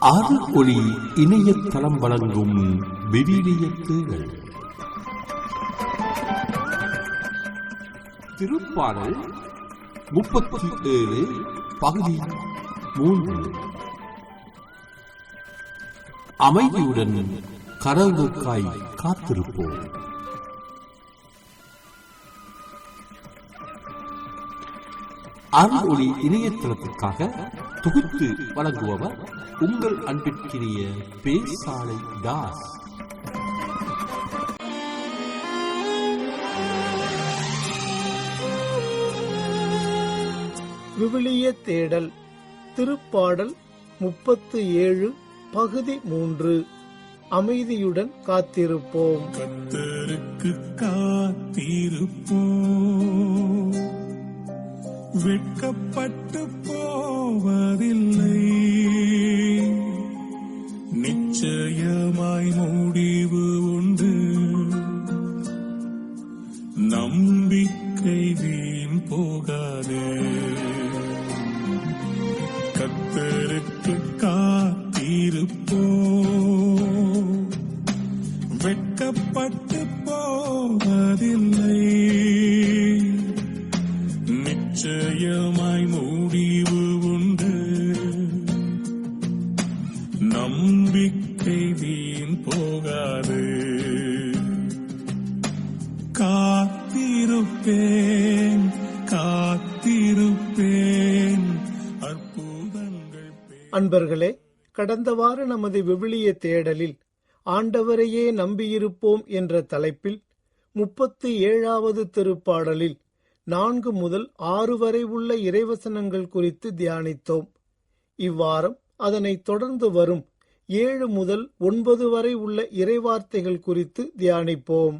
அருள் ஒளி இணையதளம் வழங்கும் விவிலிய தேடல் திருப்பாடல் 37 பகுதி 3. அமைதியுடன் கடவுளுக்காய் காத்திருப்போம். அருள் ஒளி இணையதளத்திற்காக தொகுத்து வழங்குபவர் உங்கள் அன்பிற்கினிய பேசாலை தாஸ். விவிலிய தேடல் திருப்பாடல் 37 பகுதி 3. அமைதியுடன் காத்திருப்போம். கர்த்தருக்கு காத்திருப்போம், வெட்கப்பட்டு போவதில்லை, நிச்சயமாய் முடிவு உண்டு, நம்பிக்கை வீண் போகாது. கர்த்தருக்கு காத்திருப்போம், வெட்கப்பட்டு போவதில்லை, நிச்சயமாய் முடிவு உண்டு, நம்பிக்கை வீண் போகாது. காத்திருப்பேன் காத்திருப்பேன் அற்புதங்கள். அன்பர்களே, கடந்த வார நமது விவிலிய தேடலில் ஆண்டவரையே நம்பியிருப்போம் என்ற தலைப்பில் 37வது திருப்பாடலில் 4 முதல் 6 வரை உள்ள இறைவசனங்கள் குறித்து தியானித்தோம். இவ்வாரம் அதனை தொடர்ந்து வரும் 7 முதல் 9 வரை உள்ள இறைவார்த்தைகள் குறித்து தியானிப்போம்.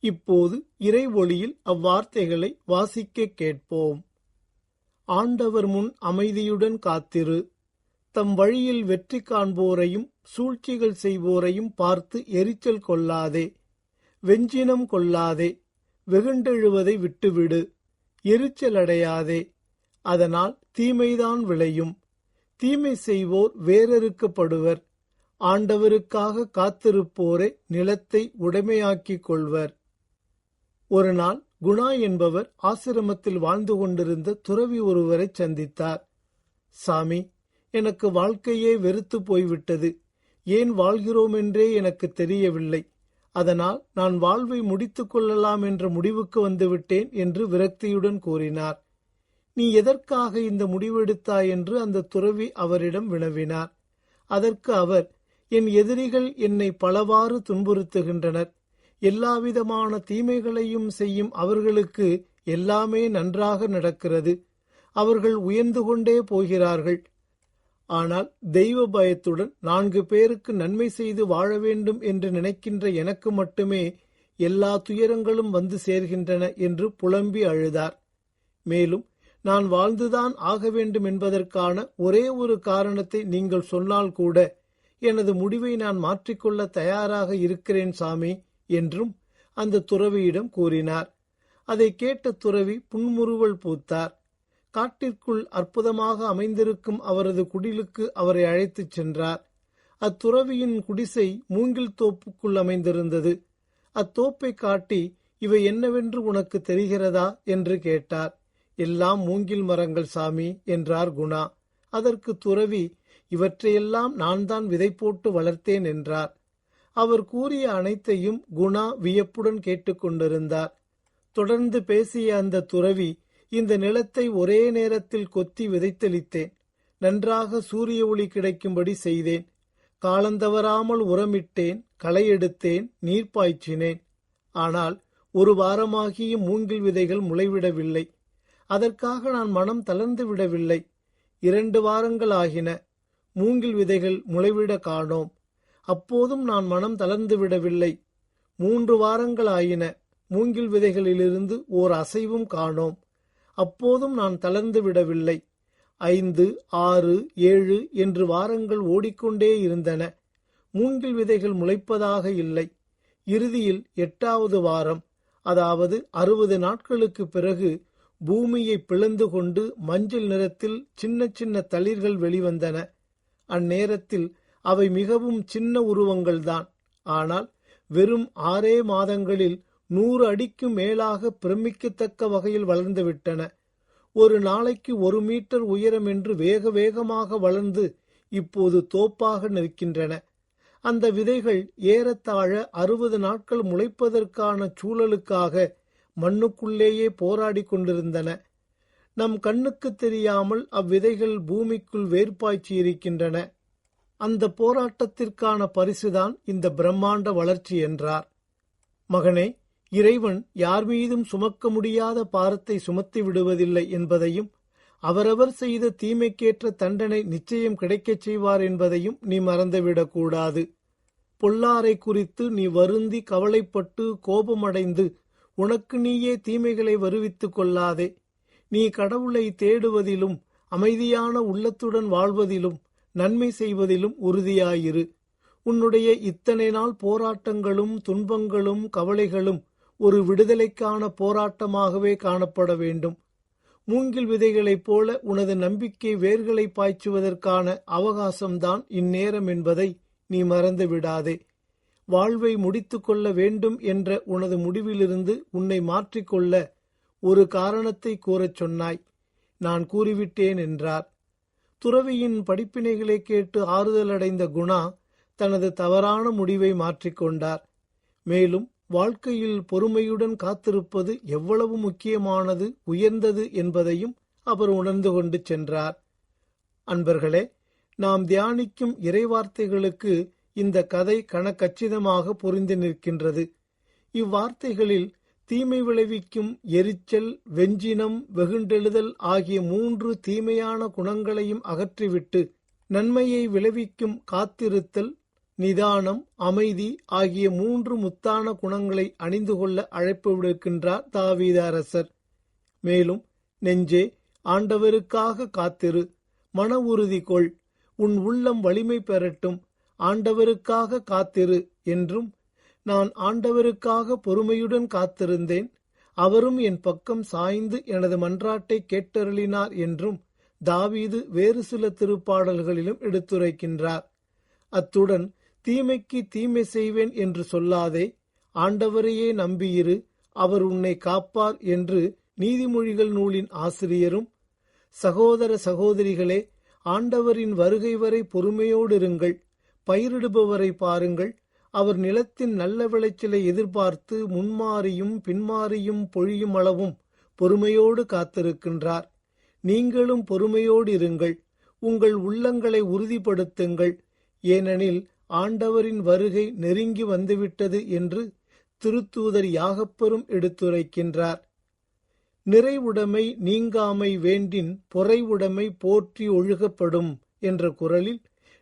இப்போது இறை ஒளியில் அவ்வார்த்தைகளை வாசிக்க கேட்போம். ஆண்டவர் முன் அமைதியுடன் காத்திரு, தம் வழியில் வெற்றி காண்போரையும் சூழ்ச்சிகள் செய்வோரையும் பார்த்து எரிச்சல் கொள்ளாதே, வெஞ்சினம் கொள்ளாதே, வெகுண்டெழுவதை விட்டுவிடு, எரிச்சலடையாதே, அதனால் தீமைதான் விளையும். தீமை செய்வோர் வேரறுக்கப்படுவர், ஆண்டவருக்காக காத்திருப்போரே நிலத்தை உடைமையாக்கிக் கொள்வர். ஒரு நாள் குணா என்பவர் ஆசிரமத்தில் வாழ்ந்து கொண்டிருந்த துறவி ஒருவரை சந்தித்தார். சாமி, எனக்கு வாழ்க்கையே வெறுத்து போய்விட்டது, ஏன் வாழ்கிறோம் என்றே எனக்கு தெரியவில்லை, அதனால் நான் வாழ்வை முடித்துக் கொள்ளலாம் என்ற முடிவுக்கு வந்துவிட்டேன் என்று விரக்தியுடன் கூறினார். நீ எதற்காக இந்த முடிவெடுத்தாய் என்று அந்த துறவி அவரிடம் வினவினார். அதற்கு அவர், என் எதிரிகள் என்னை பலவாறு துன்புறுத்துகின்றனர், எல்லாவிதமான தீமைகளையும் செய்யும் அவர்களுக்கு எல்லாமே நன்றாக நடக்கிறது, அவர்கள் உயர்ந்து கொண்டே போகிறார்கள். ஆனால் தெய்வ பயத்துடன் 4 பேருக்கு நன்மை செய்து வாழ வேண்டும் என்று நினைக்கின்ற எனக்கு மட்டுமே எல்லா துயரங்களும் வந்து சேர்கின்றன என்று புலம்பி அழுதார். மேலும், நான் வாழ்ந்துதான் ஆக வேண்டும் என்பதற்கான ஒரே ஒரு காரணத்தை நீங்கள் சொன்னால் கூட எனது முடிவை நான் மாற்றிக்கொள்ள தயாராக இருக்கிறேன் சாமி என்றும் அந்த துறவியிடம் கூறினார். அதை கேட்ட துறவி புன்முறுவல் பூத்தார். காட்டிற்குள் அற்புதமாக அமைந்திருக்கும் அவரது குடிலுக்கு அவரை அழைத்துச் சென்றார். அத்துறவியின் குடிசை மூங்கில் தோப்புக்குள் அமைந்திருந்தது. அத்தோப்பை காட்டி, இவை என்னவென்று உனக்கு தெரிகிறதா என்று கேட்டார். எல்லாம் மூங்கில் மரங்கள் சாமி என்றார் குணா. அதற்கு துறவி, இவற்றையெல்லாம் நான் தான் விதை போட்டு வளர்த்தேன் என்றார். அவர் கூறிய அனைத்தையும் குணா வியப்புடன் கேட்டுக்கொண்டிருந்தார். தொடர்ந்து பேசிய அந்த துறவி, இந்த நிலத்தை ஒரே நேரத்தில் கொத்தி விதைத்தளித்தேன், நன்றாக சூரிய ஒளி கிடைக்கும்படி செய்தேன், காலந்தவறாமல் உரமிட்டேன், களை எடுத்தேன், நீர் பாய்ச்சினேன். ஆனால் 1 வாரமாகியும் மூங்கில் விதைகள் முளைவிடவில்லை. அதற்காக நான் மனம் தளர்ந்து விடவில்லை. 2 வாரங்கள் ஆகின, மூங்கில் விதைகள் முளைவிட காணோம். அப்போதும் நான் மனம் தளர்ந்து விடவில்லை. 3 வாரங்கள் ஆயின, மூங்கில் விதைகளிலிருந்து ஓர் அசைவும் காணோம். அப்போதும் நான் தளர்ந்து விடவில்லை. 5, 6, 7 என்று வாரங்கள் ஓடிக்கொண்டே இருந்தன. மூங்கில் விதைகள் முளைப்பதாக இல்லை. இறுதியில் 8வது வாரம், அதாவது 60 நாட்களுக்கு பிறகு பூமியை பிளந்து கொண்டு மஞ்சள் நிறத்தில் சின்ன சின்ன தளிர்கள் வெளிவந்தன. அந்நேரத்தில் அவை மிகவும் சின்ன உருவங்கள்தான். ஆனால் வெறும் 6 மாதங்களில் 100 அடிக்கும் மேலாக பிரமிக்கத்தக்க வகையில் வளர்ந்துவிட்டன. ஒரு நாளைக்கு 1 மீட்டர் உயரம் என்று வேக வேகமாக வளர்ந்து இப்போது தோப்பாக நிற்கின்றன. அந்த விதைகள் ஏறத்தாழ 60 நாட்கள் முளைப்பதற்கான சூழலுக்காக மண்ணுக்குள்ளேயே போராடி கொண்டிருந்தன. நம் கண்ணுக்கு தெரியாமல் அவ்விதைகள் பூமிக்குள் வேர்பாய்ச்சி இருக்கின்றன. அந்த போராட்டத்திற்கான பரிசுதான் இந்த பிரம்மாண்ட வளர்ச்சி என்றார். மகனே, இறைவன் யார் மீதும் சுமக்க முடியாத பாரத்தை சுமத்தி விடுவதில்லை என்பதையும், அவரவர் செய்த தீமைக்கேற்ற தண்டனை நிச்சயம் கிடைக்கச் செய்வார் என்பதையும் நீ மறந்துவிடக்கூடாது. பொல்லாரை குறித்து நீ வருந்தி கவலைப்பட்டு கோபமடைந்து உனக்கு நீயே தீமைகளை வருவித்துக் கொள்ளாதே. நீ கடவுளை தேடுவதிலும் அமைதியான உள்ளத்துடன் வாழ்வதிலும் நன்மை செய்வதிலும் உறுதியாயிரு. உன்னுடைய இத்தனை நாள் போராட்டங்களும் துன்பங்களும் கவலைகளும் ஒரு விடுதலைக்கான போராட்டமாகவே காணப்பட வேண்டும். மூங்கில் விதைகளைப் போல உனது நம்பிக்கை வேர்களை பாய்ச்சுவதற்கான அவகாசம்தான் இந்நேரம் என்பதை நீ மறந்து விடாதே. வாழ்வை முடித்துக் கொள்ள வேண்டும் என்ற உனது முடிவிலிருந்து உன்னை மாற்றிக்கொள்ள ஒரு காரணத்தை கூறச் சொன்னாய். நான் கூறிவிட்டேன் என்றார். துறவியின் படிப்பினைகளை கேட்டு ஆறுதலடைந்த குணா தனது தவறான முடிவை மாற்றிக்கொண்டார். மேலும் வாழ்க்கையில் பொறுமையுடன் காத்திருப்பது எவ்வளவு முக்கியமானது, உயர்ந்தது என்பதையும் அவர் உணர்ந்து கொண்டு சென்றார். அன்பர்களே, நாம் தியானிக்கும் இறைவார்த்தைகளுக்கு இந்த கதை கணக்கச்சிதமாக பொருந்தி நிற்கின்றது. இவ்வார்த்தைகளில் தீமை விளைவிக்கும் எரிச்சல், வெஞ்சினம், வெகுண்டெழுதல் ஆகிய 3 தீமையான குணங்களையும் அகற்றிவிட்டு நன்மையை விளைவிக்கும் காத்திருத்தல், நிதானம், அமைதி ஆகிய 3 முத்தான குணங்களை அணிந்து கொள்ள அழைப்பு விடுக்கின்றார் தாவீது அரசர். மேலும், நெஞ்சே, ஆண்டவருக்காக காத்திரு, மன உறுதி கொள், உன் உள்ளம் வலிமை பெறட்டும், ஆண்டவருக்காக காத்திரு என்றும், நான் ஆண்டவருக்காக பொறுமையுடன் காத்திருந்தேன், அவரும் என் பக்கம் சாய்ந்து எனது மன்றாட்டை கேட்டருளினார் என்றும் தாவீது வேறு சில திருப்பாடல்களிலும் எடுத்துரைக்கின்றார். அத்துடன் தீமைக்கு தீமை செய்வேன் என்று சொல்லாதே, ஆண்டவரையே நம்பியிரு, அவர் உன்னை காப்பார் என்று நீதிமொழிகள் நூலின் ஆசிரியரும், சகோதர சகோதரிகளே, ஆண்டவரின் வருகை வரை பொறுமையோடு இருங்கள், பயிரிடுபவரை பாருங்கள், அவர் நிலத்தின் நல்ல விளைச்சலை எதிர்பார்த்து முன்மாறியும் பின்மாறியும் பொழியும் அளவும் பொறுமையோடு காத்திருக்கின்றார். நீங்களும் பொறுமையோடு இருங்கள், உங்கள் உள்ளங்களை உறுதிப்படுத்துங்கள், ஏனெனில் ஆண்டவரின் வருகை நெருங்கி வந்துவிட்டது என்று திருத்தூதர் யாகப்பெரும் எடுத்துரைக்கின்றார். நிறைவுடைமை நீங்காமை வேண்டின் பொறைவுடைமை போற்றி ஒழுகப்படும் என்ற குரலில்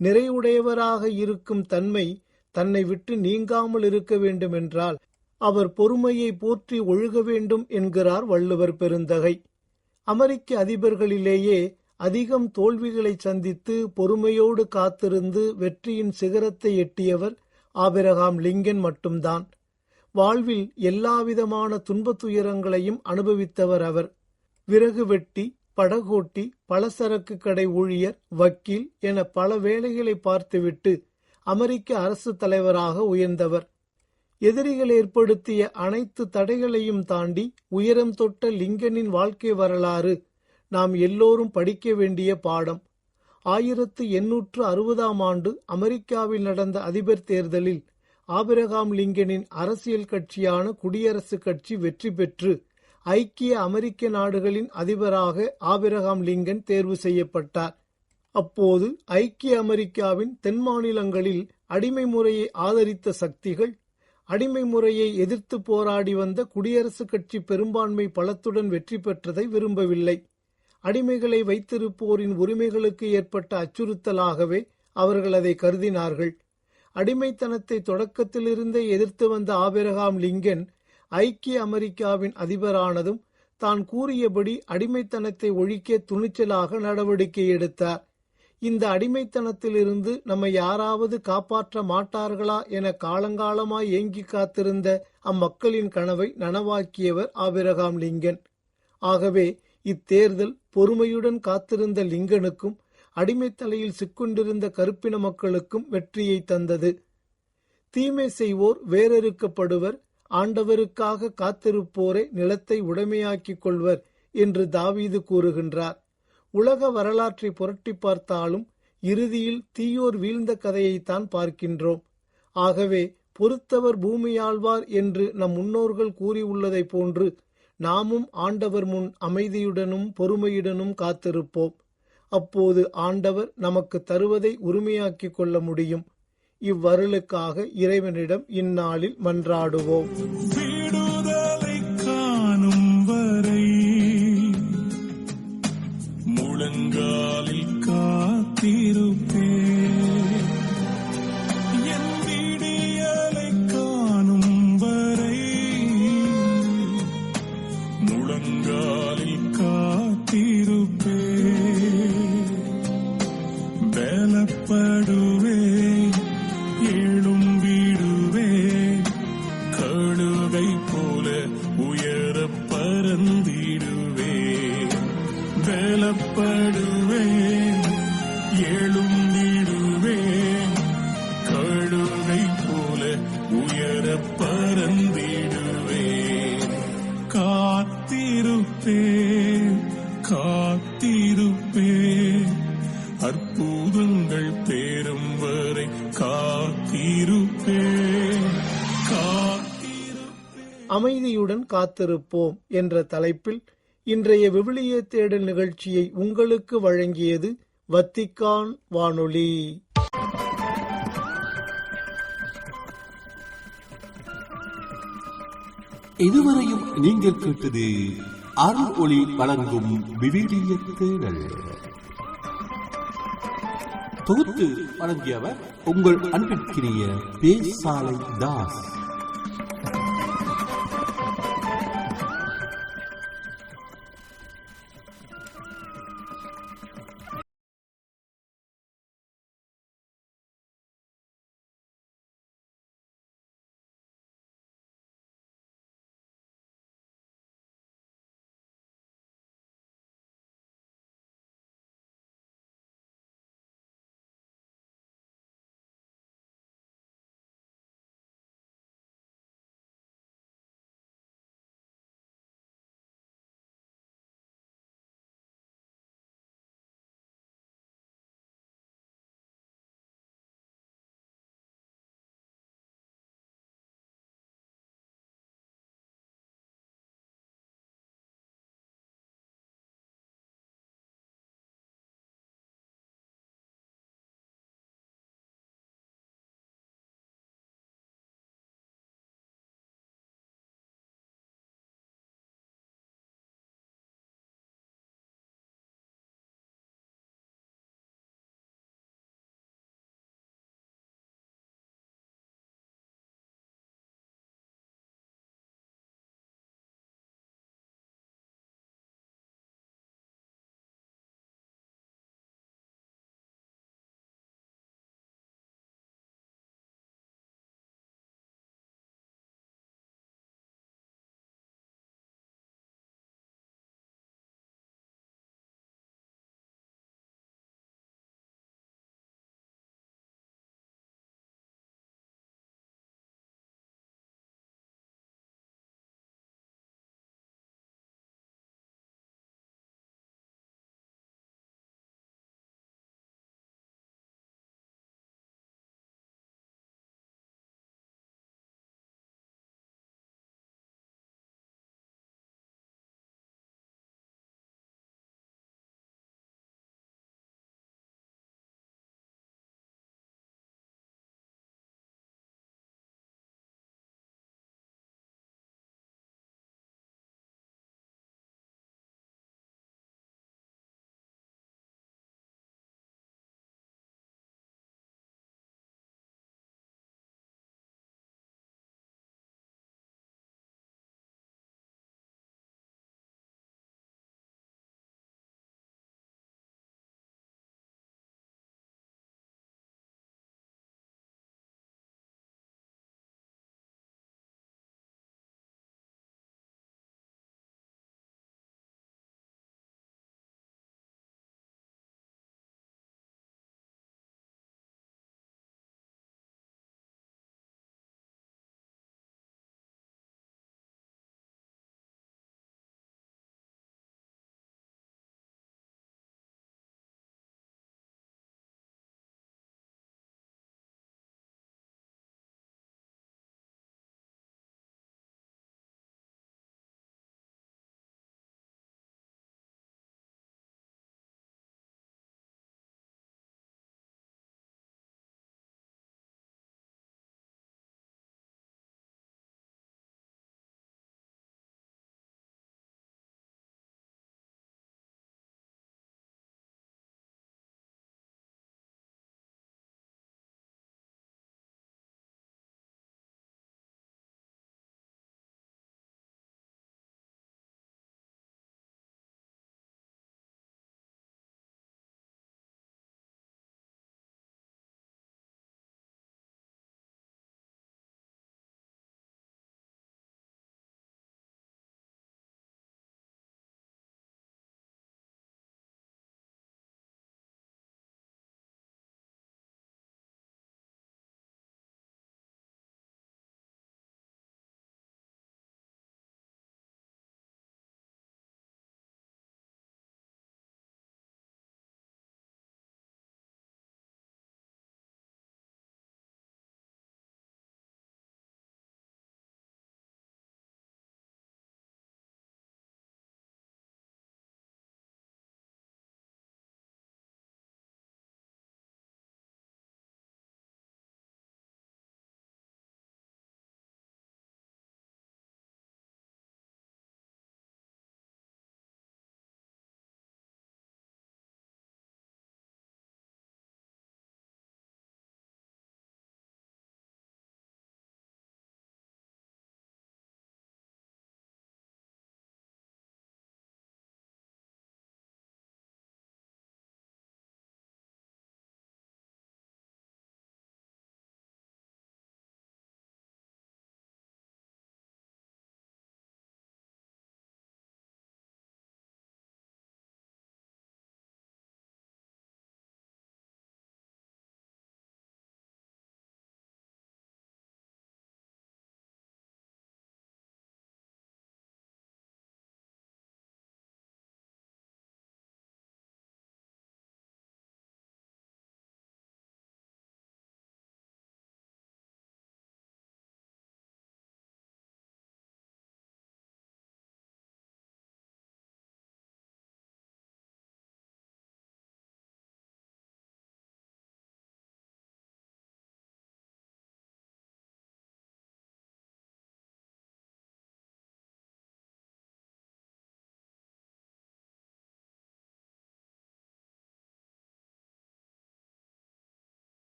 நிறைவுடையவராக இருக்கும் தன்மை தன்னை விட்டு நீங்காமல் இருக்க வேண்டுமென்றால் அவர் பொறுமையை போற்றி ஒழுக வேண்டும் என்கிறார் வள்ளுவர் பெருந்தகை. அமெரிக்க அதிபர்களிலேயே அதிகம் தோல்விகளை சந்தித்து பொறுமையோடு காத்திருந்து வெற்றியின் சிகரத்தை எட்டியவர் ஆபிரகாம் லிங்கன் மட்டும்தான். வாழ்வில் எல்லாவிதமான துன்பத் துயரங்களையும் அனுபவித்தவர் அவர். விறகு வெட்டி, படகோட்டி, பலசரக்கு கடை ஊழியர், வக்கீல் என பல வேலைகளை பார்த்துவிட்டு அமெரிக்க அரசு தலைவராக உயர்ந்தவர். எதிரிகள் ஏற்படுத்திய அனைத்து தடைகளையும் தாண்டி உயரம் தொட்ட லிங்கனின் வாழ்க்கை வரலாறு நாம் எல்லோரும் படிக்க வேண்டிய பாடம். 1860ஆம் ஆண்டு அமெரிக்காவில் நடந்த அதிபர் தேர்தலில் ஆபிரகாம் லிங்கனின் அரசியல் கட்சியான குடியரசுக் கட்சி வெற்றி பெற்று ஐக்கிய அமெரிக்க நாடுகளின் அதிபராக ஆபிரகாம் லிங்கன் தேர்வு செய்யப்பட்டார். அப்போது ஐக்கிய அமெரிக்காவின் தென் மாநிலங்களில் அடிமை முறையை ஆதரித்த சக்திகள் அடிமை முறையை எதிர்த்து போராடி வந்த குடியரசுக் கட்சி பெரும்பான்மை பலத்துடன் வெற்றி பெற்றதை விரும்பவில்லை. அடிமைகளை வைத்திருப்போரின் உரிமைகளுக்கு ஏற்பட்ட அச்சுறுத்தலாகவே அவர்கள் அதை கருதினார்கள். அடிமைத்தனத்தை தொடக்கத்திலிருந்தே எதிர்த்து வந்த ஆபிரகாம் லிங்கன் ஐக்கிய அமெரிக்காவின் அதிபரானதும் தான் கூறியபடி அடிமைத்தனத்தை ஒழிக்க துணிச்சலாக நடவடிக்கை எடுத்தார். இந்த அடிமைத்தனத்திலிருந்து நம்மை யாராவது காப்பாற்ற மாட்டார்களா என காலங்காலமாய் ஏங்கி காத்திருந்த அம்மக்களின் கனவை நனவாக்கியவர் ஆபிரகாம் லிங்கன். ஆகவே இத்தேர்தல் பொறுமையுடன் காத்திருந்த லிங்கனுக்கும் அடிமைத்தலையில் சிக்கொண்டிருந்த கருப்பின மக்களுக்கும் வெற்றியை தந்தது. தீமை செய்வோர் வேறறுக்கப்படுவர், ஆண்டவருக்காக காத்திருப்போரை நிலத்தை உடைமையாக்கிக் கொள்வர் என்று தாவீது கூறுகின்றார். உலக வரலாற்றை புரட்டி பார்த்தாலும் இறுதியில் தீயோர் வீழ்ந்த கதையைத்தான் பார்க்கின்றோம். ஆகவே பொறுத்தவர் பூமியாழ்வார் என்று நம் முன்னோர்கள் கூறியுள்ளதை போன்று நாமும் ஆண்டவர் முன் அமைதியுடனும் பொறுமையுடனும் காத்திருப்போம். அப்போது ஆண்டவர் நமக்கு தருவதை உரிமையாக்கிக் கொள்ள முடியும். இவ்வருளுக்காக இறைவனிடம் இந்நாளில் மன்றாடுவோம். விடுதலை காணும் வரை முழங்காலில் காத்திருப்பே, என் விடியலை காணும் வரை முழங்காலில் காத்திருப்பே, பலப்படுவே எழும் விடுவே, கழுகை போல உயர பறந்திடுவே, பலப்படுவே எழும் விடுவே, கழுகை போல உயர பறந்திடுவே, காத்திருப்பே காத்திருப்பே, அற்புதங்கள் பெறும் வரை காத்திருப்பே காத்திருப்பே. அமைதியுடன் காத்திருப்போம் என்ற தலைப்பில் இன்றைய விவிலிய தேடல் நிகழ்ச்சியை உங்களுக்கு வழங்கியது வத்திக்கான் வானொலி. இதுவரையும் நீங்கள் கேட்டது அருள் ஒளி வழங்கும் விவிலிய தேடல். தொகுத்து வழங்கியவர் உங்கள் அன்பிற்கினிய பேசாலை தாஸ்.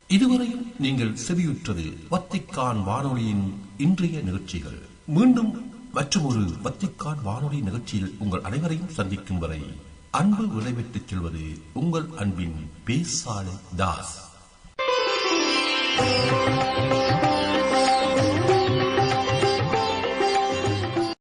இதுவரையும் நீங்கள் செவியுற்றது வத்திக்கான் வானொலியின் இன்றைய நிகழ்ச்சிகள். மீண்டும் மற்றொரு வத்திக்கான் வானொலி நிகழ்ச்சியில் உங்கள் அனைவரையும் சந்திக்கும் வரை அன்பு விடைபெற்றுச் செல்வது உங்கள் அன்பின் பேசாலை தாஸ்.